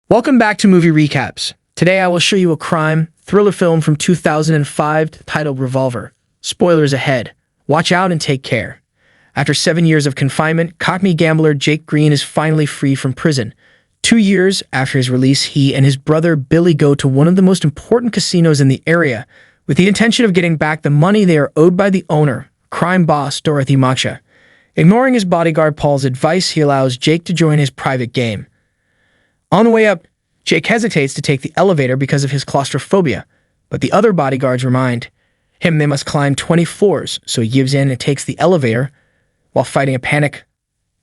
Welcome back to Movie Recaps. Today I will show you a crime thriller film from 2005 titled Revolver. Spoilers ahead. Watch out and take care. After 7 years of confinement, Cockney gambler Jake Green is finally free from prison. 2 years after his release, he and his brother Billy go to one of the most important casinos in the area with the intention of getting back the money they are owed by the owner, crime boss Dorothy Macha. Ignoring his bodyguard Paul's advice, he allows Jake to join his private game. On the way up, Jake hesitates to take the elevator because of his claustrophobia, but the other bodyguards remind him they must climb 20 floors, so he gives in and takes the elevator while fighting a panic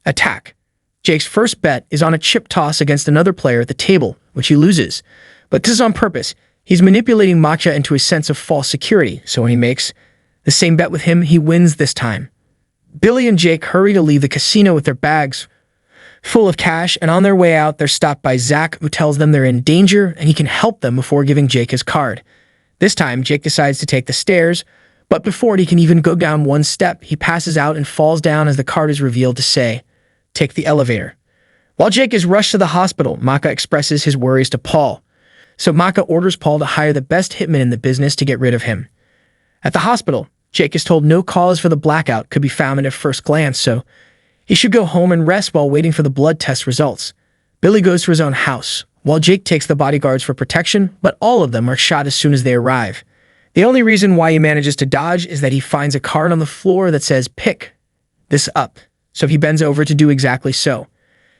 attack. Jake's first bet is on a chip toss against another player at the table, which he loses. But this is on purpose. He's manipulating Macha into a sense of false security, so when he makes the same bet with him, he wins this time. Billy and Jake hurry to leave the casino with their bags full of cash, and on their way out, they're stopped by Zach, who tells them they're in danger and he can help them before giving Jake his card. This time, Jake decides to take the stairs, but before he can even go down one step, he passes out and falls down as the card is revealed to say, "Take the elevator." While Jake is rushed to the hospital, Macha expresses his worries to Paul. So Macha orders Paul to hire the best hitman in the business to get rid of him. At the hospital, Jake is told no cause for the blackout could be found at first glance, so he should go home and rest while waiting for the blood test results. Billy goes to his own house, while Jake takes the bodyguards for protection, but all of them are shot as soon as they arrive. The only reason why he manages to dodge is that he finds a card on the floor that says, "Pick this up," so he bends over to do exactly so.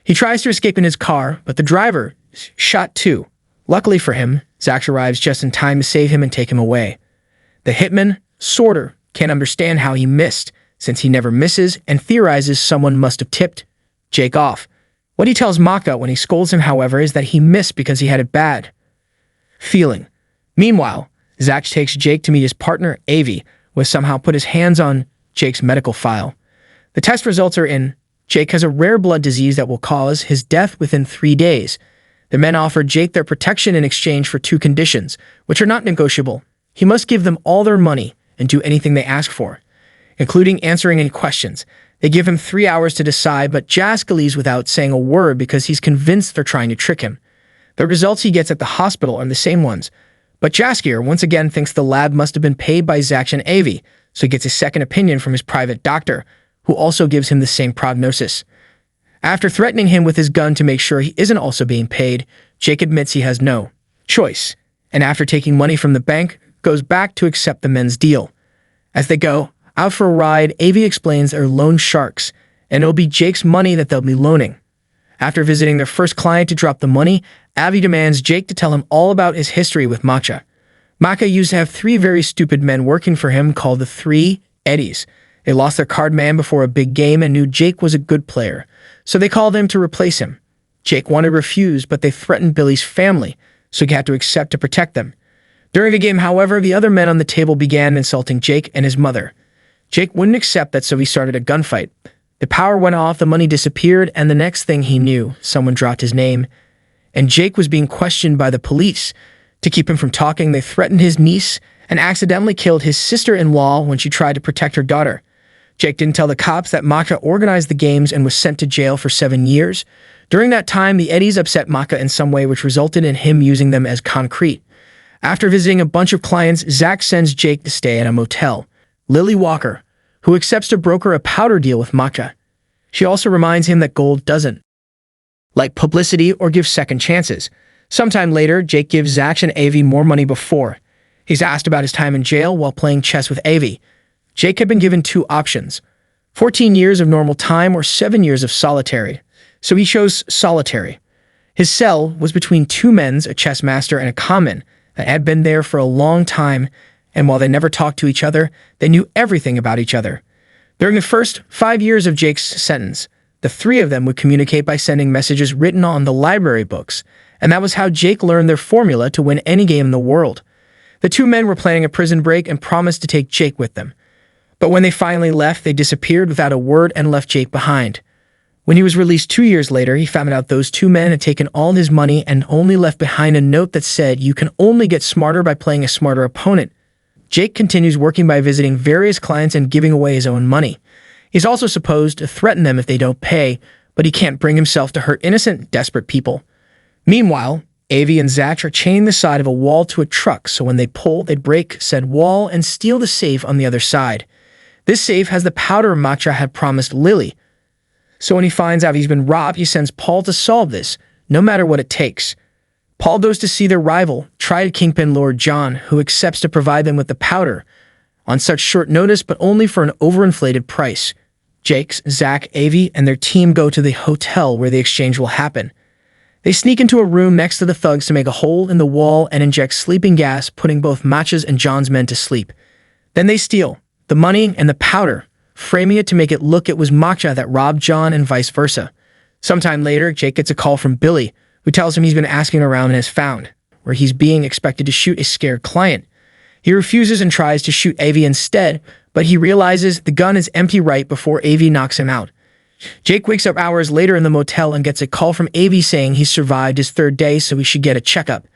He tries to escape in his car, but the driver is shot too. Luckily for him, Zach arrives just in time to save him and take him away. The hitman, Sorter, can't understand how he missed, since he never misses, and theorizes someone must have tipped Jake off. What he tells Macha when he scolds him, however, is that he missed because he had a bad feeling. Meanwhile, Zach takes Jake to meet his partner, Avi, who has somehow put his hands on Jake's medical file. The test results are in. Jake has a rare blood disease that will cause his death within 3 days. The men offer Jake their protection in exchange for 2 conditions, which are not negotiable. He must give them all their money and do anything they ask for, including answering any questions. They give him 3 hours to decide, but Jaska leaves without saying a word because he's convinced they're trying to trick him. The results he gets at the hospital are the same ones, but Jaskier once again thinks the lab must have been paid by Zach and Avi, so he gets a second opinion from his private doctor, who also gives him the same prognosis. After threatening him with his gun to make sure he isn't also being paid, Jake admits he has no choice, and after taking money from the bank, goes back to accept the men's deal. As they go out for a ride, Avi explains they're loan sharks, and it'll be Jake's money that they'll be loaning. After visiting their first client to drop the money, Avi demands Jake to tell him all about his history with Macha. Macha used to have 3 very stupid men working for him called the 3 Eddies. They lost their card man before a big game and knew Jake was a good player, so they called him to replace him. Jake wanted to refuse, but they threatened Billy's family, so he had to accept to protect them. During the game, however, the other men on the table began insulting Jake and his mother. Jake wouldn't accept that, so he started a gunfight. The power went off, the money disappeared, and the next thing he knew, someone dropped his name, and Jake was being questioned by the police. To keep him from talking, they threatened his niece and accidentally killed his sister-in-law when she tried to protect her daughter. Jake didn't tell the cops that Macha organized the games and was sent to jail for 7 years. During that time, the Eddies upset Macha in some way, which resulted in him using them as concrete. After visiting a bunch of clients, Zach sends Jake to stay at a motel. Lily Walker, who accepts to broker a powder deal with Macha. She also reminds him that gold doesn't like publicity or give second chances. Sometime later, Jake gives Zach and Avi more money before. He's asked about his time in jail while playing chess with Avi. Jake had been given 2 options, 14 years of normal time or 7 years of solitary, so he chose solitary. His cell was between 2 men, a chess master and a common, that had been there for a long time, and while they never talked to each other, they knew everything about each other. During the first 5 years of Jake's sentence, the 3 of them would communicate by sending messages written on the library books, and that was how Jake learned their formula to win any game in the world. The 2 men were planning a prison break and promised to take Jake with them. But when they finally left, they disappeared without a word and left Jake behind. When he was released 2 years later, he found out those 2 men had taken all his money and only left behind a note that said, "You can only get smarter by playing a smarter opponent." Jake continues working by visiting various clients and giving away his own money. He's also supposed to threaten them if they don't pay, but he can't bring himself to hurt innocent, desperate people. Meanwhile, Avi and Zach are chaining the side of a wall to a truck, so when they pull, they break said wall and steal the safe on the other side. This safe has the powder Matcha had promised Lily. So when he finds out he's been robbed, he sends Paul to solve this, no matter what it takes. Paul goes to see their rival, tried kingpin Lord John, who accepts to provide them with the powder on such short notice, but only for an overinflated price. Jake, Zach, Avi, and their team go to the hotel where the exchange will happen. They sneak into a room next to the thugs to make a hole in the wall and inject sleeping gas, putting both Matcha's and John's men to sleep. Then they steal the money and the powder, framing it to make it look it was Matcha that robbed John and vice versa. Sometime later, Jake gets a call from Billy, who tells him he's been asking around and has found where he's being expected to shoot a scared client. He refuses and tries to shoot Avi instead, but he realizes the gun is empty right before Avi knocks him out. Jake wakes up hours later in the motel and gets a call from Avi saying he survived his third day, so he should get a checkup.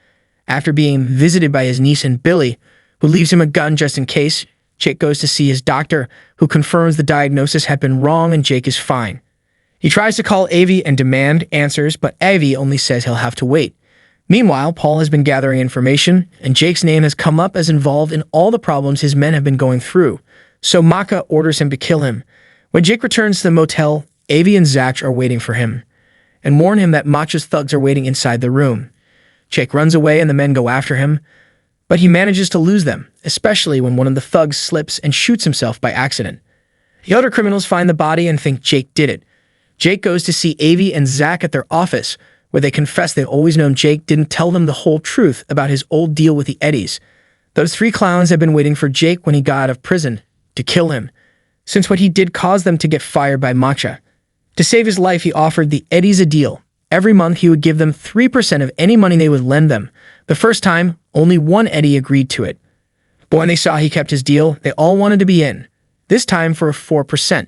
After being visited by his niece and Billy, who leaves him a gun just in case, Jake goes to see his doctor, who confirms the diagnosis had been wrong and Jake is fine. He tries to call Avi and demand answers, but Avi only says he'll have to wait. Meanwhile, Paul has been gathering information, and Jake's name has come up as involved in all the problems his men have been going through, so Maka orders him to kill him. When Jake returns to the motel, Avi and Zach are waiting for him, and warn him that Matcha's thugs are waiting inside the room. Jake runs away and the men go after him, but he manages to lose them, especially when one of the thugs slips and shoots himself by accident. The other criminals find the body and think Jake did it. Jake goes to see Avi and Zach at their office, where they confess they've always known Jake didn't tell them the whole truth about his old deal with the Eddies. Those three clowns have been waiting for Jake when he got out of prison to kill him, since what he did caused them to get fired by Matcha. To save his life, he offered the Eddies a deal. Every month, he would give them 3% of any money they would lend them. The first time, only one Eddie agreed to it. But when they saw he kept his deal, they all wanted to be in, this time for 4%.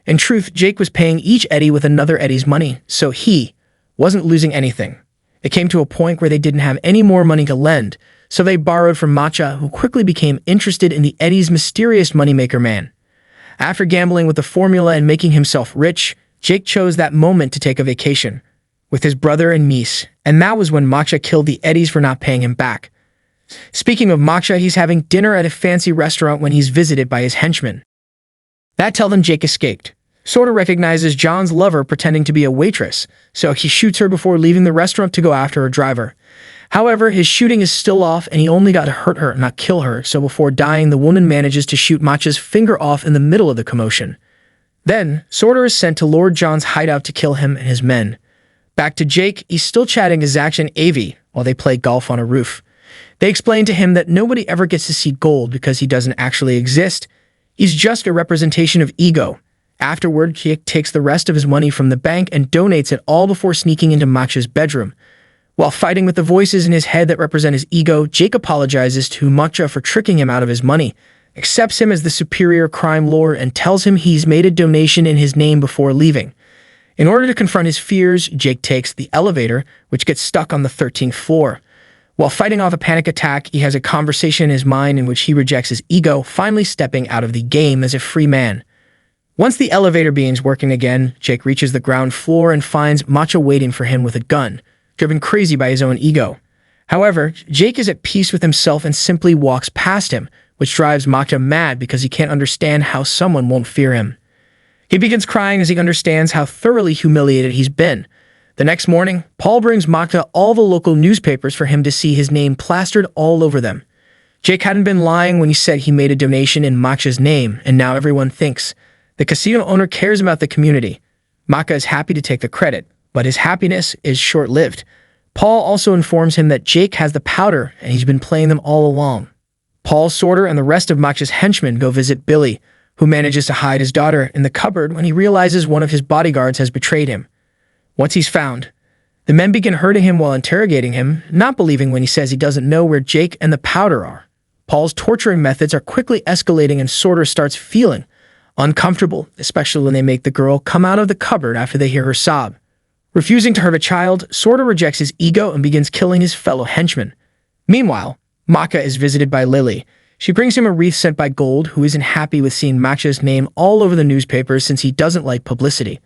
In truth, Jake was paying each Eddie with another Eddie's money, so he wasn't losing anything. It came to a point where they didn't have any more money to lend, so they borrowed from Matcha, who quickly became interested in the Eddie's mysterious moneymaker man. After gambling with the formula and making himself rich, Jake chose that moment to take a vacation with his brother and niece, and that was when Matcha killed the Eddies for not paying him back. Speaking of Matcha, he's having dinner at a fancy restaurant when he's visited by his henchmen. That tells them Jake escaped. Sorta recognizes John's lover pretending to be a waitress, so he shoots her before leaving the restaurant to go after her driver. However, his shooting is still off and he only got to hurt her, not kill her, so before dying, the woman manages to shoot Matcha's finger off in the middle of the commotion. Then, Sorter is sent to Lord John's hideout to kill him and his men. Back to Jake, he's still chatting with Zach and Avi while they play golf on a roof. They explain to him that nobody ever gets to see gold because he doesn't actually exist. He's just a representation of ego. Afterward, Jake takes the rest of his money from the bank and donates it all before sneaking into Matcha's bedroom. While fighting with the voices in his head that represent his ego, Jake apologizes to Matcha for tricking him out of his money, accepts him as the superior crime lord, and tells him he's made a donation in his name before leaving. In order to confront his fears, Jake takes the elevator, which gets stuck on the 13th floor. While fighting off a panic attack, he has a conversation in his mind in which he rejects his ego, finally stepping out of the game as a free man. Once the elevator begins working again, Jake reaches the ground floor and finds Matcha waiting for him with a gun, driven crazy by his own ego. However, Jake is at peace with himself and simply walks past him, which drives Matcha mad because he can't understand how someone won't fear him. He begins crying as he understands how thoroughly humiliated he's been. The next morning, Paul brings Matcha all the local newspapers for him to see his name plastered all over them. Jake hadn't been lying when he said he made a donation in Matcha's name, and now everyone thinks the casino owner cares about the community. Matcha is happy to take the credit, but his happiness is short-lived. Paul also informs him that Jake has the powder and he's been playing them all along. Paul, Sorter, and the rest of Matcha's henchmen go visit Billy, who manages to hide his daughter in the cupboard when he realizes one of his bodyguards has betrayed him. Once he's found, the men begin hurting him while interrogating him, not believing when he says he doesn't know where Jake and the powder are. Paul's torturing methods are quickly escalating and Sorter starts feeling uncomfortable, especially when they make the girl come out of the cupboard after they hear her sob. Refusing to hurt a child, Sorter rejects his ego and begins killing his fellow henchmen. Meanwhile, Matcha is visited by Lily. She brings him a wreath sent by Gold, who isn't happy with seeing Matcha's name all over the newspapers since he doesn't like publicity.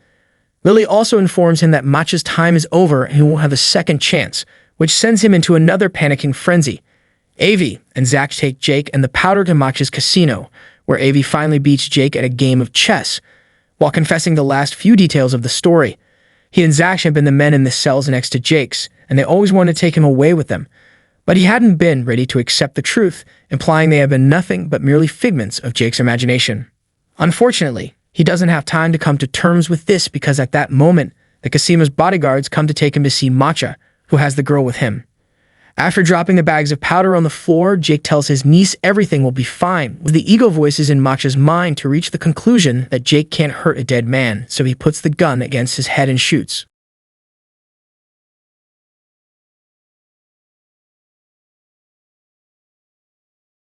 Lily also informs him that Matcha's time is over and he won't have a second chance, which sends him into another panicking frenzy. Avi and Zach take Jake and the powder to Matcha's casino, where Avi finally beats Jake at a game of chess, while confessing the last few details of the story. He and Zach had been the men in the cells next to Jake's, and they always wanted to take him away with them. But he hadn't been ready to accept the truth, implying they had been nothing but merely figments of Jake's imagination. Unfortunately, he doesn't have time to come to terms with this because at that moment, the casino's bodyguards come to take him to see Matcha, who has the girl with him. After dropping the bags of powder on the floor, Jake tells his niece everything will be fine, with the ego voices in Matcha's mind to reach the conclusion that Jake can't hurt a dead man, so he puts the gun against his head and shoots.